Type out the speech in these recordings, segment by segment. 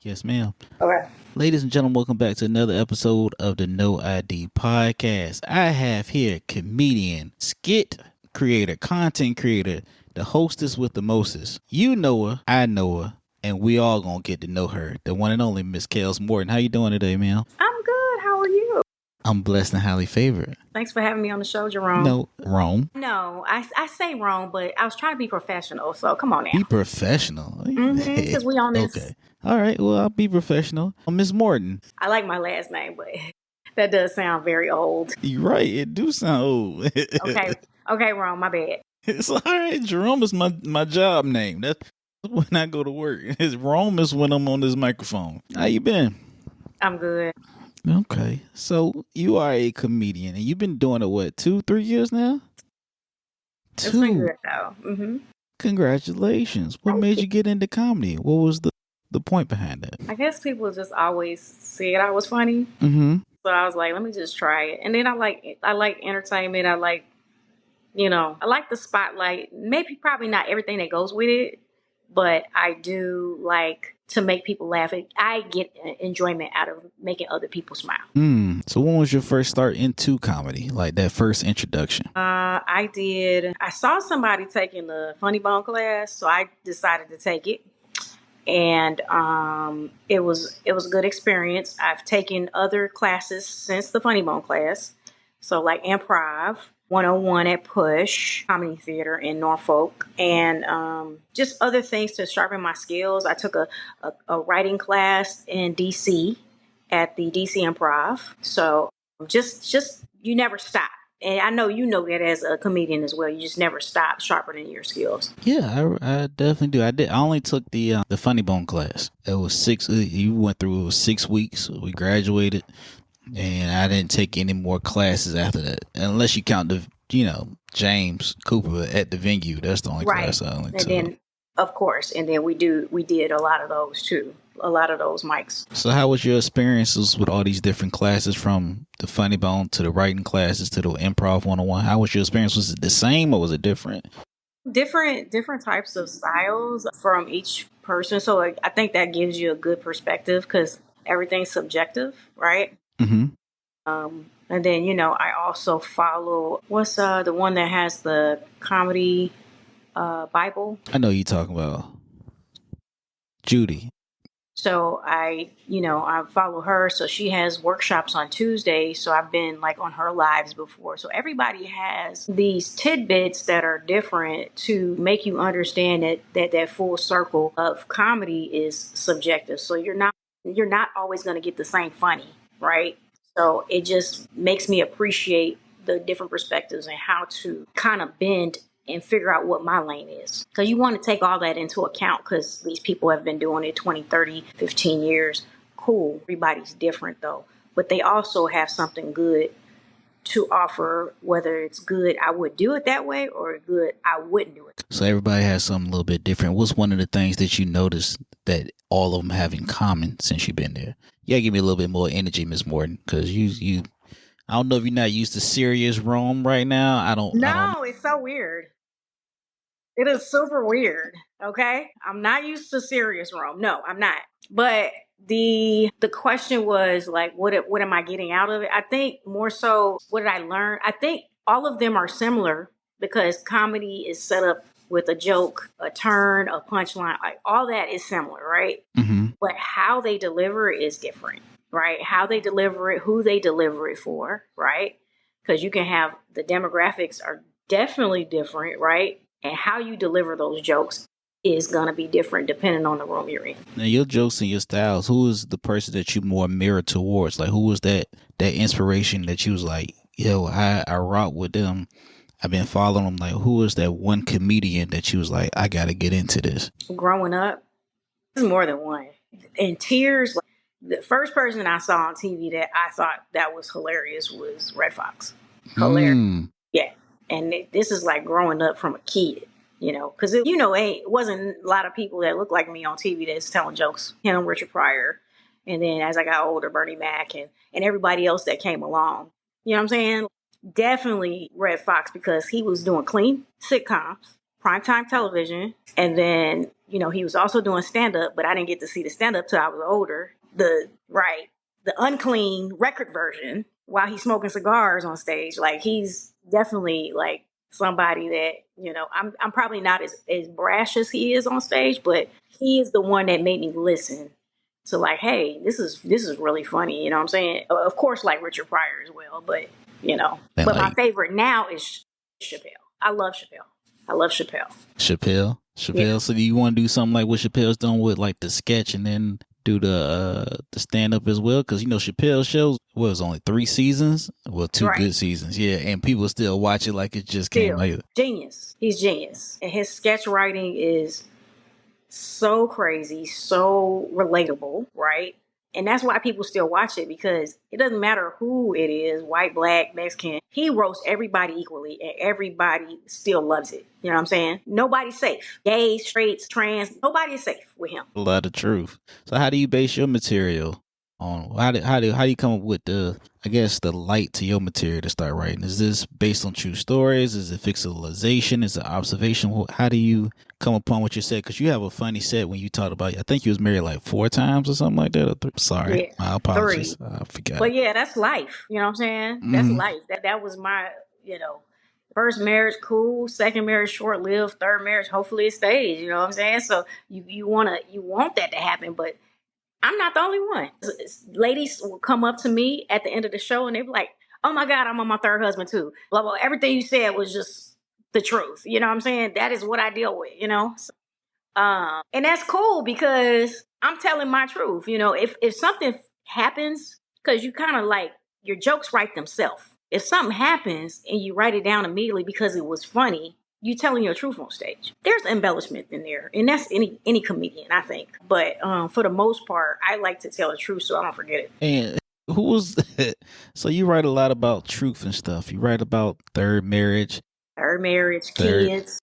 Yes, ma'am. Okay. Ladies and gentlemen, welcome back to another episode of the No ID Podcast. I have here comedian, skit creator, content creator, the hostess with the mostest. You know her, I know her, and we all gonna get to know her. The one and only Miss KellsMorton. How you doing today, ma'am? I'm good. How are you? I'm blessed and highly favored. Thanks for having me on the show, Jerome. No, Rome. No, I say wrong, but I was trying to be professional, so come on now. Be professional. Because we on this. Okay. All right. Well, I'll be professional. Miss Morton. I like my last name, but that does sound very old. You're right. It do sound old. Okay, wrong. My bad. It's all right. Jerome is my job name. That's when I go to work. His Rome is when I'm on this microphone. How you been? I'm good. Okay. So you are a comedian and you've been doing it what, 2-3 years now? It's been good though. Mm-hmm. Congratulations. What made you get into comedy? What was the point behind that? I guess people just always said I was funny, Mm-hmm. so I was like, let me just try it. And then I like entertainment. I like the spotlight. Maybe probably not everything that goes with it, but I do like to make people laugh. I get enjoyment out of making other people smile. So when was your first start into comedy? Like that first introduction? I saw somebody taking the funny bone class, so I decided to take it. And it was a good experience. I've taken other classes since the funny bone class. So like improv 101 at Push Comedy Theater in Norfolk, and just other things to sharpen my skills. I took a writing class in DC at the DC Improv. So just you never stop. And I know you know that as a comedian as well. You just never stop sharpening your skills. Yeah, I definitely do. I only took the funny bone class. It was 6. You went through. It was 6 weeks. We graduated, and I didn't take any more classes after that, unless you count the James Cooper at the venue. That's the only class I only took. Then, of course, and then we did a lot of those too. A lot of those mics. So how was your experiences with all these different classes, from the funny bone to the writing classes to the improv 101? How was your experience? Was it the same or was it different? Different types of styles from each person. So I think that gives you a good perspective because everything's subjective, right? Mm-hmm. And then, I also follow, what's the one that has the comedy Bible? I know you're talking about Judy. So I follow her. So she has workshops on Tuesdays. So I've been like on her lives before. So everybody has these tidbits that are different to make you understand that full circle of comedy is subjective. So you're not always going to get the same funny, right? So it just makes me appreciate the different perspectives and how to kind of bend and figure out what my lane is. Because you want to take all that into account because these people have been doing it 20, 30, 15 years. Cool. Everybody's different though. But they also have something good to offer, whether it's good, I would do it that way, or good, I wouldn't do it. So everybody has something a little bit different. What's one of the things that you noticed that all of them have in common since you've been there? Yeah, give me a little bit more energy, Miss Morton, because you I don't know if you're not used to serious Rome right now. I don't. It's so weird. It is super weird. Okay, I'm not used to serious Rome. No, I'm not. But the question was like, what am I getting out of it? I think more so, what did I learn? I think all of them are similar because comedy is set up with a joke, a turn, a punchline. Like all that is similar, right? Mm-hmm. But how they deliver it is different, right? How they deliver it, who they deliver it for, right? Because you can have the demographics are definitely different, right? And how you deliver those jokes is going to be different depending on the room you're in. Now, your jokes and your styles, who is the person that you more mirror towards? Like, who was that inspiration that you was like, yo, I rock with them. I've been following them. Like, who is that one comedian that you was like, I got to get into this? Growing up, there's more than one. In tears, like, the first person I saw on TV that I thought that was hilarious was Red Fox. Hilarious. Yeah. And this is like growing up from a kid, because, it wasn't a lot of people that look like me on TV that's telling jokes. Richard Pryor. And then as I got older, Bernie Mac and everybody else that came along. You know what I'm saying? Definitely Red Fox because he was doing clean sitcoms, primetime television. And then, he was also doing stand up, but I didn't get to see the stand up till I was older. The unclean record version while he's smoking cigars on stage. Like, he's definitely like somebody that, I'm probably not as brash as he is on stage, but he is the one that made me listen to, like, hey, this is really funny. You know what I'm saying? Of course, like Richard Pryor as well, but And but my like favorite now is Chappelle. I love Chappelle. Chappelle. Yeah. So do you want to do something like what Chappelle's done with like the sketch and then do the stand up as well? Because Chappelle's shows was only 3 seasons, well, 2 good Right. seasons, yeah, and people still watch it like it just came Still out. genius. He's genius, and his sketch writing is so crazy, so relatable, right? And that's why people still watch it, because it doesn't matter who it is, white, black, Mexican. He roasts everybody equally, and everybody still loves it. You know what I'm saying? Nobody's safe. Gay, straight, trans, nobody is safe with him. A lot of truth. So how do you base your material on? How do you come up with the light to your material to start writing? Is this based on true stories? Is it fictionalization? Is it observation? How do you come upon what you said? Because you have a funny set when you talked about, I think you was married like 4 times or something like that. Sorry, Yeah, my 3. apologies. I forgot. But yeah, that's life. You know what I'm saying? That's Hmm. life. That was my, you know, first marriage, cool. Second marriage, short lived. Third marriage, hopefully it stays. You know what I'm saying? So you want that to happen, but I'm not the only one. Ladies will come up to me at the end of the show and they be like, "Oh my God, I'm on my third husband too." Blah blah. Everything you said was just the truth. You know what I'm saying? That is what I deal with. So, and that's cool because I'm telling my truth. If something happens, because you kind of like your jokes write themselves. If something happens and you write it down immediately because it was funny, you telling your truth on stage. There's embellishment in there, and that's any comedian, I think. But for the most part, I like to tell the truth so I don't forget it. And who was that? So you write a lot about truth and stuff. You write about third marriage, Third marriage, third. kids.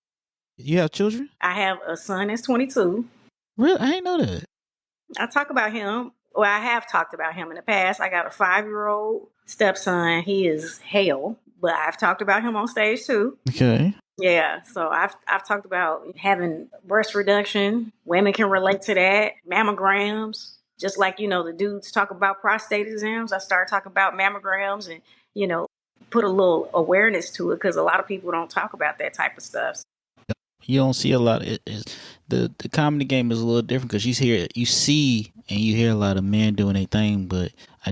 You have children? I have a son that's 22. Really? I didn't know that. I talk about him. Well, I have talked about him in the past. I got a 5-year-old stepson. He is hell, but I've talked about him on stage too. Okay. Yeah, so I've talked about having breast reduction. Women can relate to that. Mammograms, just like the dudes talk about prostate exams. I started talking about mammograms and put a little awareness to it because a lot of people don't talk about that type of stuff. You don't see a lot. The comedy game is a little different because you see and you hear a lot of men doing their thing, but I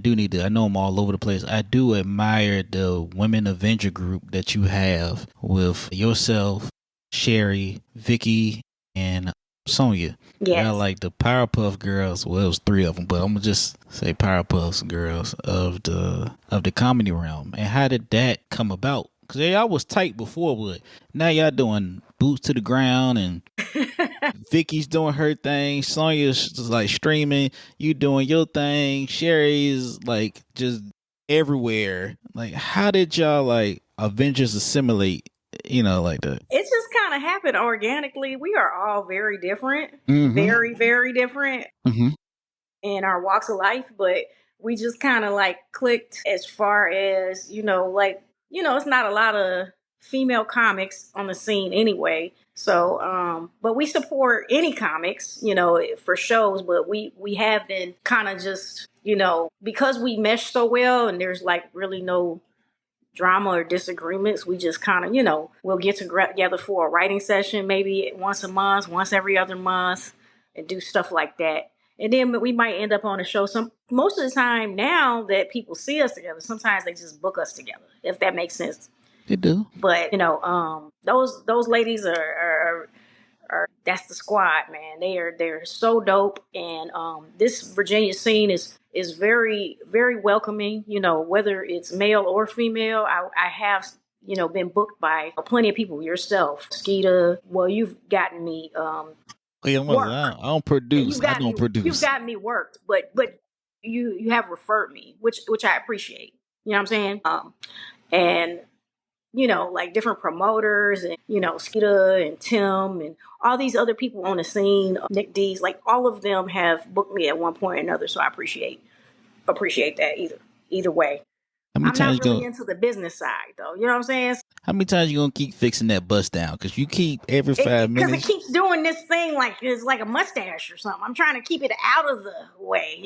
know I'm all over the place. I do admire the women Avenger group that you have with yourself, Sherry, Vicky, and Sonya. Y'all Yes. like the Powerpuff Girls. Well, it was 3 of them, but I'm gonna just say Powerpuff Girls of the comedy realm. And how did that come about? Because y'all was tight before, but now y'all doing boots to the ground, and Vicky's doing her thing. Sonya's just like streaming. You doing your thing. Sherry's like just everywhere. Like, how did y'all like Avengers assimilate? Like that. It just kind of happened organically. We are all very different, Mm-hmm. very, very different Mm-hmm. in our walks of life, but we just kind of like clicked as far as, it's not a lot of female comics on the scene anyway. So, but we support any comics, for shows, but we have been kind of just, because we mesh so well and there's like really no drama or disagreements, we just kind of, we'll get together for a writing session, maybe once a month, once every other month, and do stuff like that. And then we might end up on a show. Most of the time now that people see us together, sometimes they just book us together, if that makes sense. They do. But those ladies are that's the squad, man. They're so dope, and this Virginia scene is very, very welcoming. Whether it's male or female, I have been booked by plenty of people. Yourself, Skeeta. Well, you've gotten me Yeah, work. I don't Yeah, produce. I don't you've produce. gotten me worked, but you have referred me, which I appreciate. You know what I'm saying? And like different promoters and, Skeeta and Tim and all these other people on the scene, Nick D's, like all of them have booked me at one point or another. So I appreciate that either way. How many I'm not times you really go? into the business side though. You know what I'm saying? How many times you gonna keep fixing that bust down? Because you keep every 5 Because it minutes. keeps doing this thing like it's like a mustache or something. I'm trying to keep it out of the way,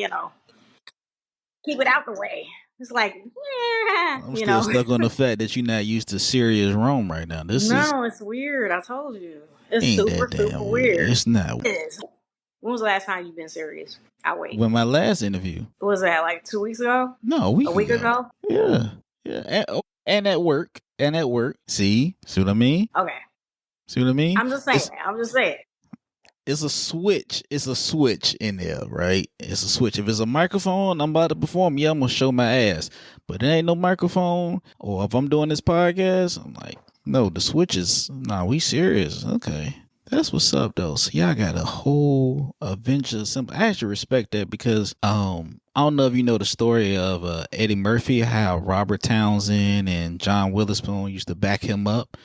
keep it out the way. It's like, yeah, I'm still stuck on the fact that you're not used to serious Rome right now. This is No, it's weird. I told you. It's ain't super, that super damn weird. weird. It's not. It is. When was the last time you've been serious? I wait. When my last interview, What was that, like 2 weeks ago? no, a A week week ago. ago? Yeah, yeah, and at work, See what I mean? Okay. See what I mean? I'm just saying. It's a switch. It's a switch in there, right? It's a switch. If it's a microphone, I'm about to perform. Yeah, I'm gonna show my ass. But there ain't no microphone. Or if I'm doing this podcast, I'm like, no, the switch is. Nah, we serious. Okay, that's what's up though. So y'all got a whole Avengers symbol. I actually respect that because I don't know if you know the story of Eddie Murphy, how Robert Townsend and John Witherspoon used to back him up.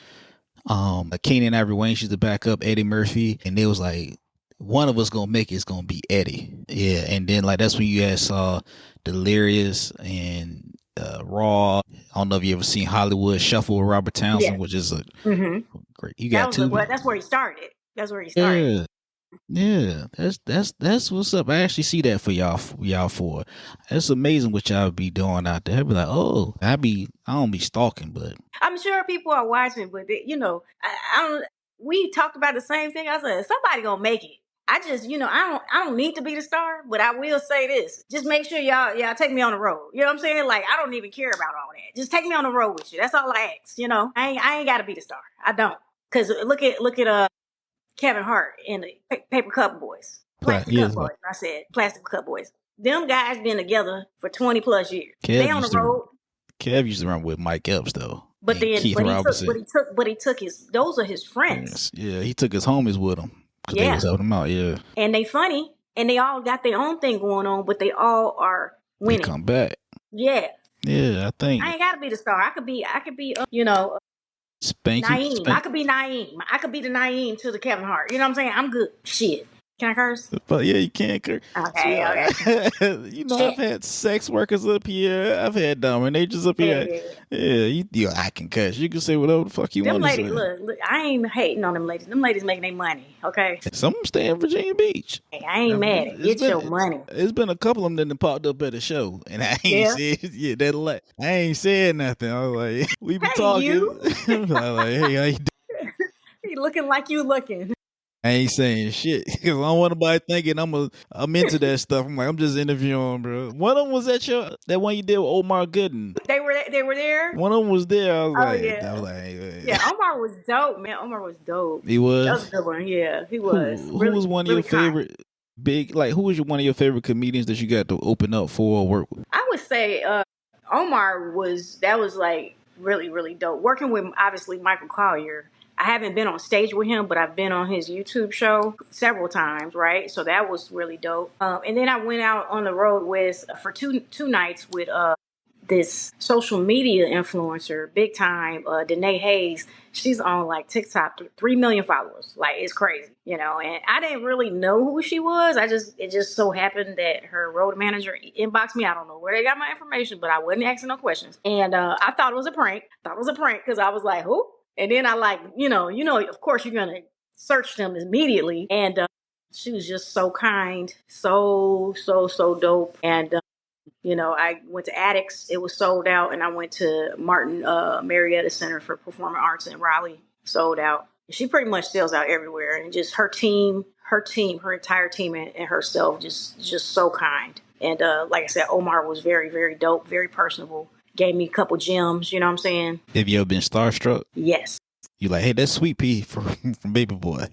Keenan Ivory Wayans used to back up Eddie Murphy, and it was like one of us gonna make it's gonna be Eddie. Yeah, and then like that's when you guys saw Delirious and Raw. I don't know if you ever seen Hollywood Shuffle with Robert Townsend, Yeah. which is a Mm-hmm. great. You got two. That's where he started. That's where he started. Yeah. Yeah, that's what's up. I actually see that for y'all for. It's amazing what y'all be doing out there. I be like, oh, I don't be stalking, but I'm sure people are watching, but I don't. We talked about the same thing. I said somebody gonna make it. I just, I don't need to be the star, but I will say this: just make sure y'all take me on the road. You know what I'm saying? Like I don't even care about all that. Just take me on the road with you. That's all I ask. I ain't got to be the star. I don't. Cause look at Kevin Hart and the Paper Cup Boys, Plastic yeah, Cup Boys. I said Plastic Cup Boys. Them guys been together for 20 plus years. They Kev on the used to road. Kev used to run with Mike Epps though, But and then, Keith Robinson. but he took his. Those are his friends. Yes, yeah, he took his homies with him because they Yeah, was helping him out. Yeah, and they funny, and they all got their own thing going on, but they all are they winning. come back. Yeah, Yeah, I think I ain't got to be the star. I could be, Spanky, Naeem. I could be Naeem. I could be the Naeem to the Kevin Hart. You know what I'm saying? I'm good. Shit. Can I curse? but yeah, you can't. Okay, okay. I've Shit. had sex workers up here. I've had dominatrix up here. Yeah. Yeah, I can cuss. You can say whatever the fuck you Them want to ladies, say. look, I ain't hating on them ladies. Them ladies making their money, okay? Some of them stay in Virginia Beach. Hey, I ain't mad at Get your money. It's been a couple of them that popped up at the show, and I ain't Yeah. said I ain't said nothing. I was like, we be Hey, talking. you. I was like, hey, how you doing? He looking like you looking. I ain't saying shit because I don't want nobody thinking I'm into that stuff. I'm like, I'm just interviewing, bro. One of them was that one you did with Omar Gooden. They were there. One of them was there. I Yeah. was like, hey. Yeah, Omar was dope, man. Omar was dope. He That was was. a good one. Yeah, he was. Who Really, was one of really your kind. favorite who was one of your favorite comedians that you got to open up for or work with? I would say Omar that was like really, really dope. Working with obviously Michael Collier. I haven't been on stage with him, but I've been on his YouTube show several times, right? So that was really dope. And then I went out on the road for two nights with this social media influencer, big time, Danae Hayes. She's on like TikTok, 3 million followers. Like it's crazy, And I didn't really know who she was. It just so happened that her road manager inboxed me. I don't know where they got my information, but I wasn't asking no questions. And I thought it was a prank. Because I was like, who? And then I of course you're gonna search them immediately. And she was just so kind, so dope. And I went to Addicts. It was sold out. And I went to Morton Marietta Center for Performing Arts in Raleigh. Sold out. She pretty much sells out everywhere. And just her entire team and herself, just so kind. And like I said, Omar was very, very dope, very personable. Gave me a couple gems, you know what I'm saying? Have you ever been starstruck? Yes. You like, hey, that's Sweet Pea from Baby Boy.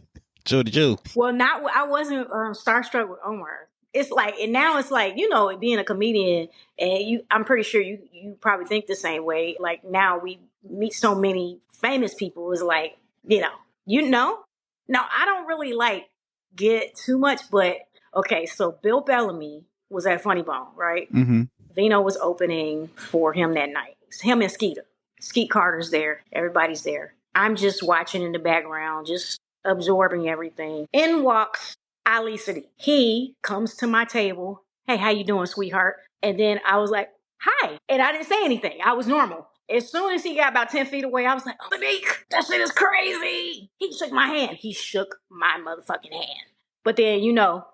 Jody Joe. Well, I wasn't starstruck with Omar. It's like, and now it's like, being a comedian, and I'm pretty sure you probably think the same way. Like now we meet so many famous people. Is like, no, I don't really like get too much, but okay. So Bill Bellamy was at Funny Bone, right? Mm-hmm. Vino was opening for him that night. It's him and Skeet Carter's there. Everybody's there. I'm just watching in the background, just absorbing everything. In walks Ali Sadiq. He comes to my table. Hey, how you doing, sweetheart? And then I was like, hi. And I didn't say anything. I was normal. As soon as he got about 10 feet away, I was like, Monique, that shit is crazy. He shook my hand. He shook my motherfucking hand. But then,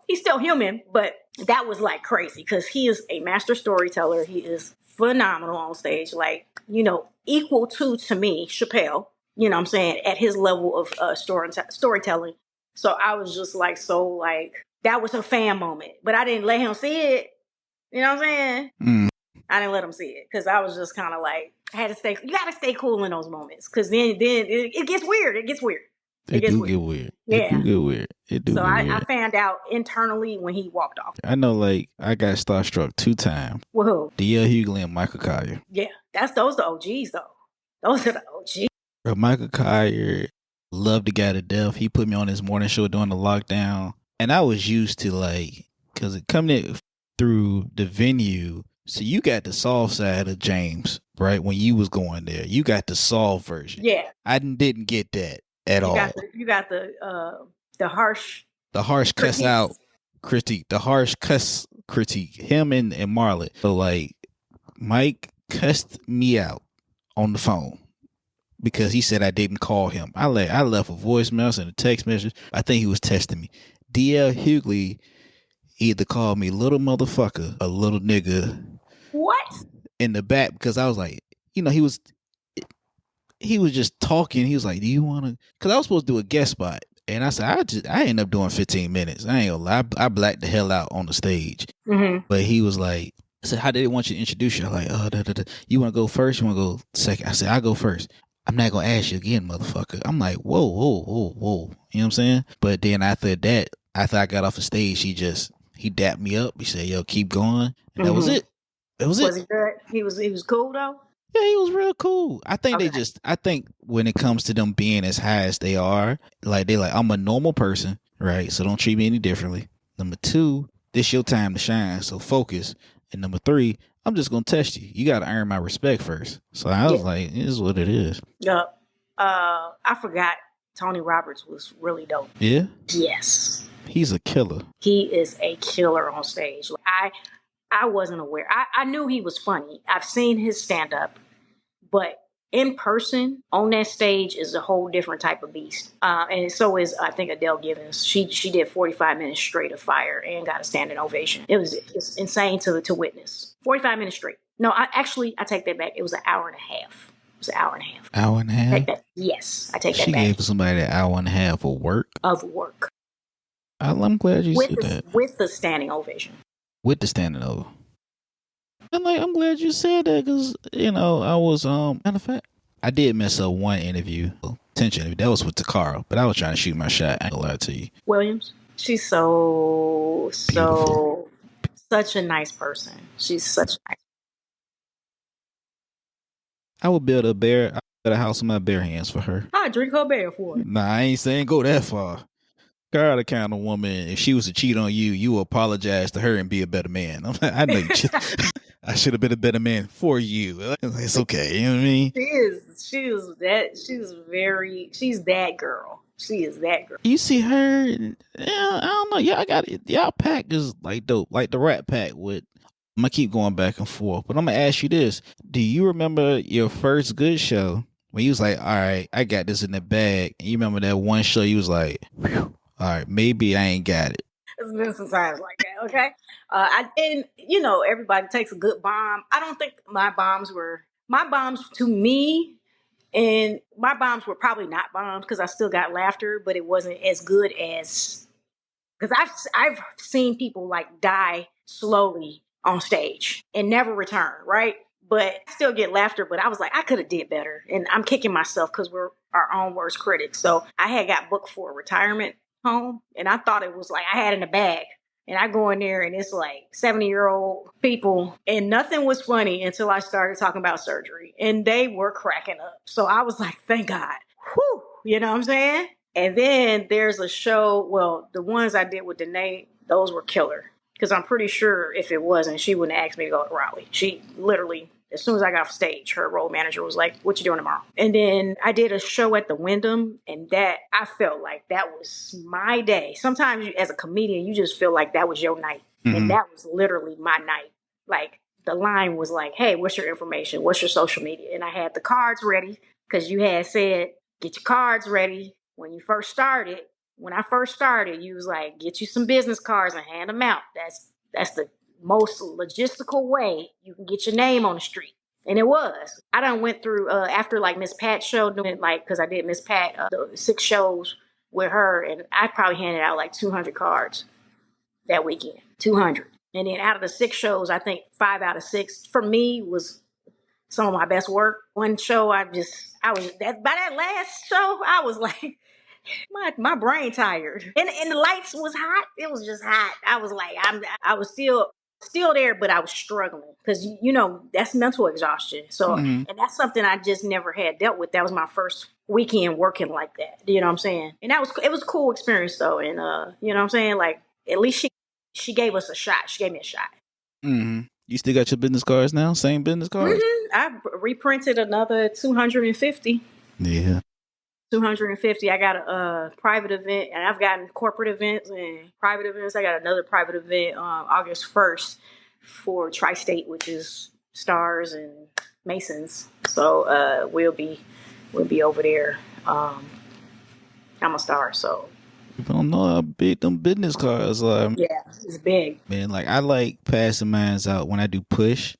he's still human, but that was like crazy because he is a master storyteller. He is phenomenal on stage, like, equal to me, Chappelle, what I'm saying, at his level of storytelling. So I was just like, that was a fan moment, but I didn't let him see it. You know what I'm saying? I didn't let him see it because I was just kind of like, I had to stay. You got to stay cool in those moments because then it gets weird. It gets weird. It do get weird. Yeah. It do get weird. It do So get weird. I found out internally when he walked off. I know, like, I got starstruck 2 times. Whoa. D.L. Hughley and Michael Collier. Yeah, those the OGs though. Those are the OGs. Bro, Michael Collier, loved the guy to death. He put me on his morning show during the lockdown. And I was used to, like, because it coming in through the venue. So you got the soft side of James, right? When you was going there, you got the soft version. Yeah. I didn't get that at all. You got the harsh. The harsh critiques. cuss out critique. The harsh cuss critique. Him and Marlon. So, like, Mike cussed me out on the phone because he said I didn't call him. I left a voicemail and a text message. I think he was testing me. D.L. Hughley either called me little motherfucker or little nigga. What? In the back, because I was like, he was just talking. He was like, do you want to? Because I was supposed to do a guest spot. And I said, I ended up doing 15 minutes. I ain't gonna lie. I blacked the hell out on the stage. Mm-hmm. But he was like, I said, how did they want you to introduce you? I'm like, you want to go first? You want to go second? I said, I'll go first. I'm not going to ask you again, motherfucker. I'm like, whoa. You know what I'm saying? But then after I got off the stage, he dapped me up. He said, yo, keep going. And that was it. Was he good? He was cool though? Yeah, he was real cool. I think I think when it comes to them being as high as they are, like, they like, I'm a normal person, right? So don't treat me any differently. Number 2, this your time to shine. So focus. And number 3, I'm just going to test you. You got to earn my respect first. So I was like, it is what it is. Yeah. I forgot Tony Roberts was really dope. Yeah? Yes. He's a killer. He is a killer on stage. I wasn't aware. I knew he was funny. I've seen his stand-up, but in person on that stage is a whole different type of beast. And so is, I think, Adele Givens. She did 45 minutes straight of fire and got a standing ovation. It's insane to witness. 45 minutes straight. No, I take that back. It was an hour and a half. It was an hour and a half. Hour and a half? Yes, I take that She back. gave somebody an hour and a half of work. I'm glad you said that. With the standing ovation. With the standing over. I'm glad you said that because, I was, matter of fact, I did mess up one interview. Tension interview. That was with Takara, but I was trying to shoot my shot. I ain't gonna lie to you. Williams. She's so such a nice person. She's such a nice. I would build a house with my bare hands for her. I drink her beer for it. Nah, I ain't saying go that far. Girl, the kind of woman, if she was to cheat on you, you apologize to her and be a better man. I know I should have been a better man for you. It's okay. You know what I mean? She's that girl. She is that girl. You see her, I don't know. Y'all pack is like dope. Like the Rat Pack with, I'm going to keep going back and forth, but I'm going to ask you this. Do you remember your first good show when you was like, all right, I got this in the bag? And you remember that one show you was like, whew, all right, maybe I ain't got it. It's been some times like that, okay? Everybody takes a good bomb. I don't think my bombs to me, and my bombs were probably not bombs because I still got laughter, but it wasn't as good as, because I've seen people like die slowly on stage and never return, right? But I still get laughter, but I was like, I could have did better. And I'm kicking myself because we're our own worst critics. So I had got booked for a retirement home, and I thought it was like I had in a bag. And I go in there and it's like 70-year-old people, and nothing was funny until I started talking about surgery, and they were cracking up. So I was like, thank God. Whew, you know what I'm saying? And then there's a show, well, the ones I did with Danae, those were killer. Because I'm pretty sure if it wasn't, she wouldn't ask me to go to Raleigh. She literally, as soon as I got off stage, her road manager was like, what you doing tomorrow? And then I did a show at the Wyndham, and that, I felt like that was my day. Sometimes as a comedian, you just feel like that was your night. Mm-hmm. And that was literally my night. Like, the line was like, hey, what's your information? What's your social media? And I had the cards ready because you had said, get your cards ready when you first started. When I first started, you was like, get you some business cards and hand them out. That's the most logistical way you can get your name on the street. And it was. I done went through after like Miss Pat's show, doing like because I did Miss Pat the 6 shows with her, and I probably handed out like 200 cards that weekend. 200. And then out of the 6 shows, I think 5 out of 6 for me was some of my best work. One show, I was that by that last show, I was like, my brain tired, and the lights was hot. It was just hot. I was like, I was still there, but I was struggling because that's mental exhaustion. So, Mm-hmm. and that's something I just never had dealt with. That was my first weekend working like that. You know what I'm saying? And it was a cool experience though. And you know what I'm saying? Like at least she gave us a shot. She gave me a shot. Mm-hmm. You still got your business cards now? Same business cards? I reprinted another 250. Yeah. 250. I got a private event, and I've gotten corporate events and private events. I got another private event August 1st for Tri-State, which is Stars and Masons. So we'll be over there. I'm a star, so People don't know how big them business cards are. yeah, it's big. Man, like I like passing mines out when I do push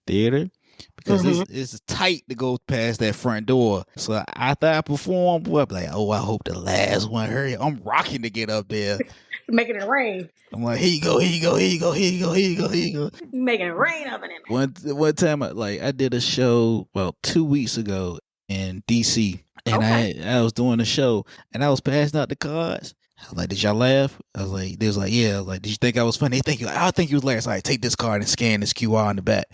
theater because it's tight to go past that front door. So after I perform, boy, I'm like, oh, I hope the last one hurry. I'm rocking to get up there. Making it rain. I'm like, here you go, here you go, here you go, here you go, here you go, here you go. Making it rain up in it. One time, I did a show about 2 weeks ago in DC, and I was doing a show, and I was passing out the cards. I was like, did y'all laugh? I was like, they was like, yeah. I was like, did you think I was funny? I think you was hilarious. Like, take this card and scan this QR on the back.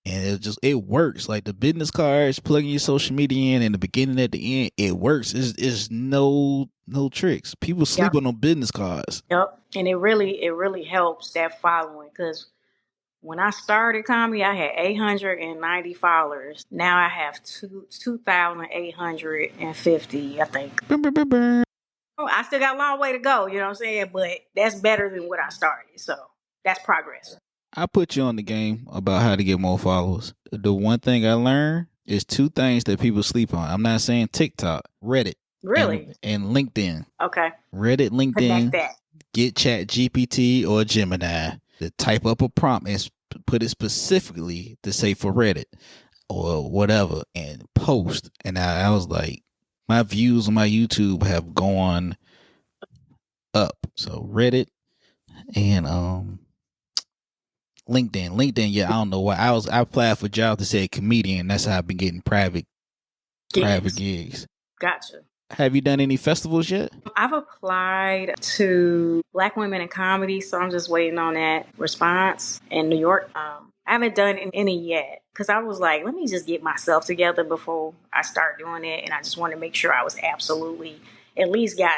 And it works. Like the business cards, plugging your social media in the beginning at the end, it works. It's no tricks. People sleep on them business cards. Yep. And it really helps that following because when I started comedy, I had 890 followers. Now I have 2,850, I think. I still got a long way to go, you know what I'm saying? But that's better than what I started. So that's progress. I put you on the game about how to get more followers. The one thing I learned is 2 things that people sleep on. I'm not saying TikTok, Reddit. Really? And LinkedIn. Okay. Reddit, LinkedIn, Connect that. get ChatGPT or Gemini to type up a prompt and put it specifically to say for Reddit or whatever and post. And I was like, my views on my YouTube have gone up. So Reddit and LinkedIn, yeah, I don't know why. I applied for jobs that said comedian. That's how I've been getting private gigs. Gotcha. Have you done any festivals yet? I've applied to Black Women in Comedy, so I'm just waiting on that response in New York. I haven't done any yet because I was like, let me just get myself together before I start doing it. And I just want to make sure I was absolutely at least got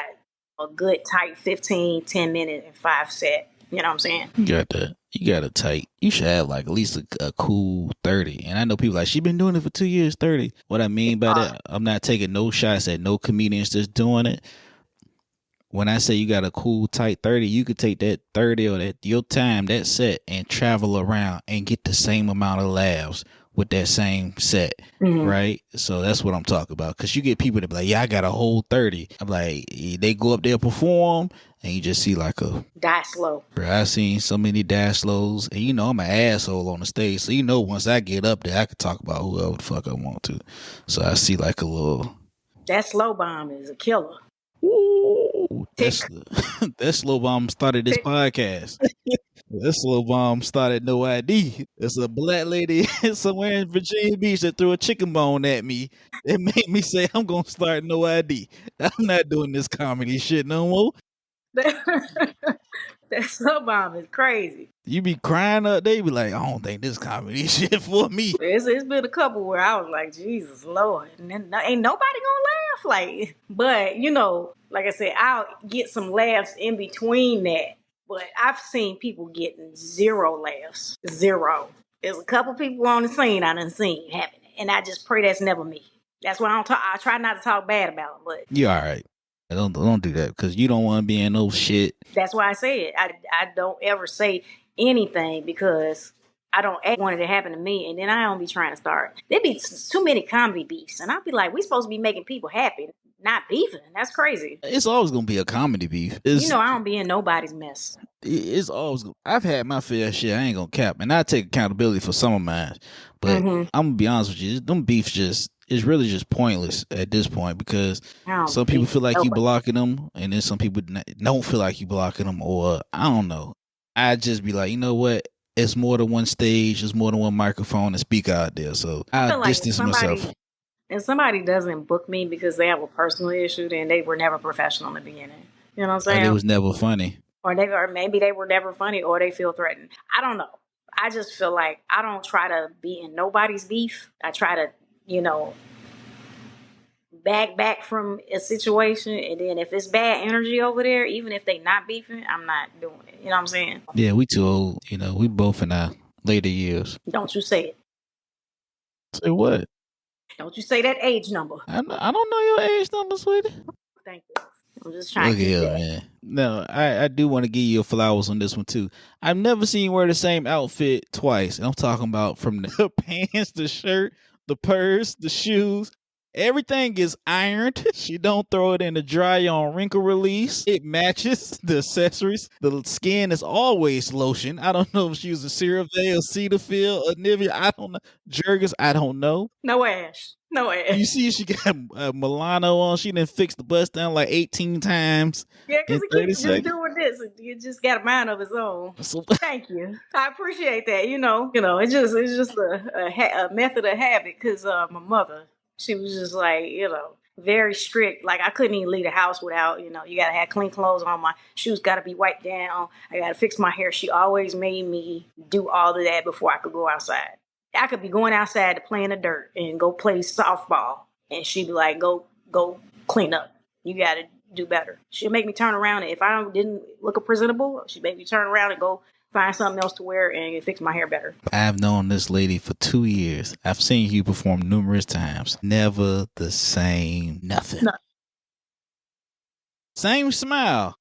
a good tight 15, 10 minute and 5 set. You know what I'm saying? You got a tight. You should have like at least a cool 30. And I know people like, she been doing it for 2 years, 30. What I mean by that, I'm not taking no shots at no comedians that's doing it. When I say you got a cool tight 30, you could take that 30 or your time, that set, and travel around and get the same amount of laughs with that same set, right? So that's what I'm talking about. Because you get people that be like, yeah, I got a whole 30. I'm like, they go up there, perform, and you just see like a die slow. Bro, I seen so many die slows, and I'm an asshole on the stage. So once I get up there, I can talk about whoever the fuck I want to. So I see like a little. That slow bomb is a killer. Ooh, that slow bomb started this podcast. That slow bomb started No ID. There's a black lady somewhere in Virginia Beach that threw a chicken bone at me. It made me say, I'm going to start No ID. I'm not doing this comedy shit no more. That slow bomb is crazy. You be crying up, they be like, I don't think this comedy shit for me. It's been a couple where I was like, Jesus Lord, and then ain't nobody gonna laugh. Like, but like I said, I'll get some laughs in between that. But I've seen people getting 0 laughs. 0. There's a couple people on the scene I done seen happening, and I just pray that's never me. That's why I don't talk. I try not to talk bad about them, but you all right. Don't do that because you don't want to be in no shit. That's why I say it. I don't ever say anything because I don't want it to happen to me, and then I don't be trying to start. There be too many comedy beefs, and I'll be like, we supposed to be making people happy, not beefing. That's crazy. It's always gonna be a comedy beef. I don't be in nobody's mess. It's always. I've had my fair share. I ain't gonna cap, and I take accountability for some of mine. But I'm gonna be honest with you, them beefs it's really just pointless at this point because some people feel like you blocking them, and then some people don't feel like you blocking them, or I don't know. I just be like, you know what? It's more than one stage. It's more than one microphone and speaker out there. So I distance myself. If somebody doesn't book me because they have a personal issue, then they were never professional in the beginning. You know what I'm saying? Or it was never funny. Or maybe they were never funny, or they feel threatened. I don't know. I just feel like I don't try to be in nobody's beef. I try to, back from a situation, and then if it's bad energy over there, even if they not beefing, I'm not doing it. You know what I'm saying? Yeah, we too old. We both in our later years. Don't you say it. Say what? Don't you say that age number. I don't know your age number, sweetie. Thank you. I'm just trying to get that. Man. No, I do want to give you flowers on this one too. I've never seen you wear the same outfit twice. And I'm talking about from the pants, the shirt, the purse, the shoes. Everything is ironed. She don't throw it in the dryer on wrinkle release. It matches the accessories. The skin is always lotion. I don't know if she uses CeraVe or Cetaphil or Nivea. I don't know. Jergens, I don't know. No ash. You see, she got Milano on. She done fixed the bust down like 18 times. Yeah, because he keeps just doing this. You just got a mind of his own. So, thank you. I appreciate that. It's just a method of habit. Because my mother, she was just like, very strict. Like I couldn't even leave the house without, you gotta have clean clothes on. My shoes gotta be wiped down. I gotta fix my hair. She always made me do all of that before I could go outside. I could be going outside to play in the dirt and go play softball. And she'd be like, go clean up. You got to do better. She'll make me turn around. And if I didn't look presentable, she'd make me turn around and go find something else to wear and fix my hair better. I've known this lady for 2 years. I've seen you perform numerous times. Never the same nothing. No. Same smile.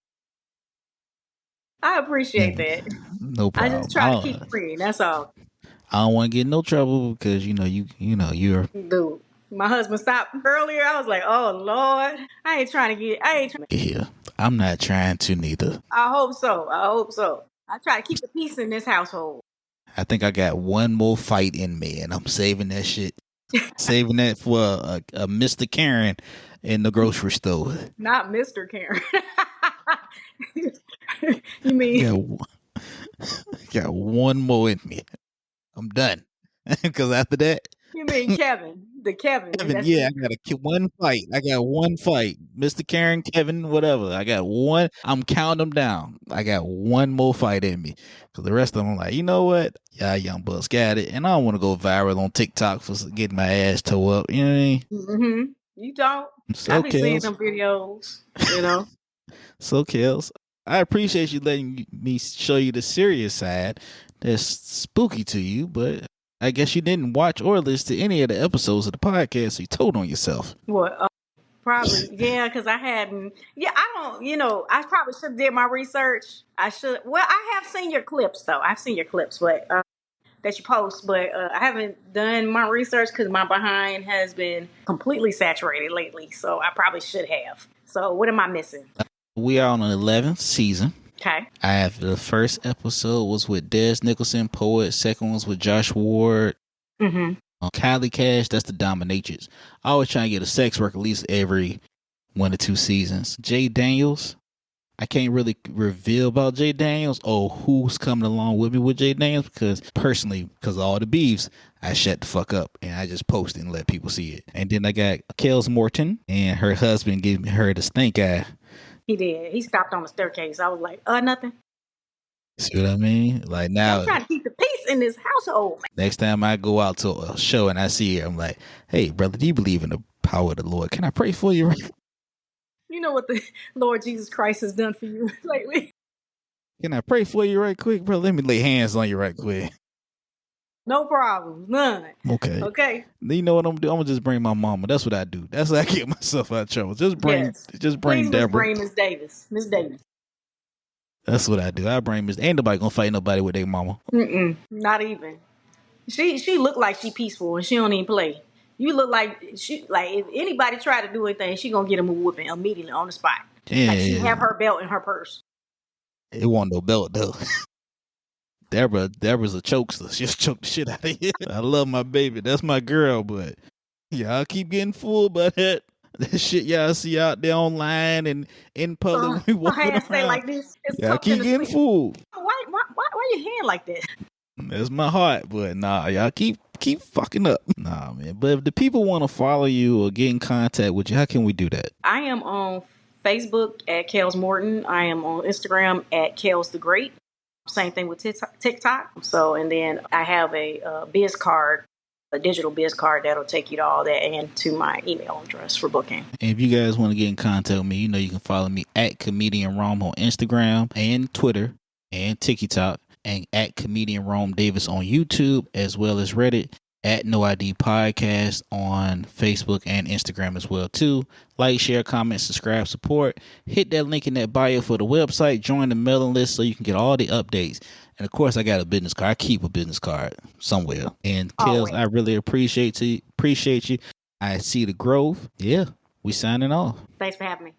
I appreciate that. No problem. I just try to keep free. That's all. I don't want to get in no trouble because you're. Dude, my husband stopped earlier. I was like, oh Lord, I ain't trying to. Yeah, I'm not trying to neither. I hope so. I try to keep the peace in this household. I think I got one more fight in me, and I'm saving that shit. Saving that for a Mr. Karen in the grocery store. Not Mr. Karen. You mean? Got one more in me. I'm done. Because after that. You mean Kevin? The Kevin. Yeah, I got one fight. Mr. Karen, Kevin, whatever. I got one. I'm counting them down. I got one more fight in me. Because the rest of them, I'm like, you know what? Yeah, young bucks got it. And I don't want to go viral on TikTok for getting my ass tore up. You know what I mean? Mm-hmm. You don't. So I've been seeing some videos, So, Kells, I appreciate you letting me show you the serious side. That's spooky to you, but I guess you didn't watch or listen to any of the episodes of the podcast, so you told on yourself. What? Probably, yeah, because I hadn't. Yeah, I don't. I probably should have did my research. I should. Well, I have seen your clips though. I've seen your clips, but that you post, but I haven't done my research because my behind has been completely saturated lately. So I probably should have. So what am I missing? We are on the 11th season. Okay. I have the first episode was with Des Nicholson, Poet. Second was with Josh Ward. Mm-hmm. Kylie Cash, that's the Dominatrix. I always try to get a sex work at least every 1 or 2 seasons. Jay Daniels, I can't really reveal about Jay Daniels or who's coming along with me with Jay Daniels because of all the beefs, I shut the fuck up and I just post it and let people see it. And then I got KellsMorton and her husband gave her the stink eye. He did. He stopped on the staircase. I was like, nothing. See what I mean? Like now, I'm trying to keep the peace in this household. Next time I go out to a show and I see her, I'm like, hey, brother, do you believe in the power of the Lord? Can I pray for you? You know what the Lord Jesus Christ has done for you lately? Can I pray for you right quick, bro? Let me lay hands on you right quick. No problem. None. Okay. You know what I'm doing? I'm going to just bring my mama. That's what I do. That's how I get myself out of trouble. Just bring Please Deborah. Bring Miss Davis. That's what I do. I bring Miss. Ain't nobody gonna fight nobody with their mama. Mm-mm, not even. She look like she peaceful and she don't even play. You look like she like if anybody try to do anything, she gonna get them a whooping immediately on the spot. Like she Yeah, have her belt in her purse. it wasn't no belt though. Deborah's a chokester. She'll choke the shit out of you. I love my baby. That's my girl, but y'all keep getting fooled by that shit y'all see out there online and in public when we Her walking hands stay around. like this. It's Y'all tucked in keep the getting sleeve. fooled. Why your hand like that? That's my heart, but nah, y'all keep fucking up. Nah, man. But if the people want to follow you or get in contact with you, how can we do that? I am on Facebook at KellsMorton. I am on Instagram at Kells the Great. Same thing with TikTok. So, and then I have a biz card, a digital biz card that'll take you to all that and to my email address for booking. And if you guys want to get in contact with me, you know you can follow me at Comedian Rome on Instagram and Twitter and TikTok, and at Comedian Rome Davis on YouTube, as well as Reddit, at No ID Podcast on Facebook and Instagram as well too. Like, share, comment, subscribe, support. Hit that link in that bio for the website. Join the mailing list so you can get all the updates. And of course, I got a business card. I keep a business card somewhere. And Kells, I Always. really appreciate you. I see the growth. Yeah, we signing off. Thanks for having me.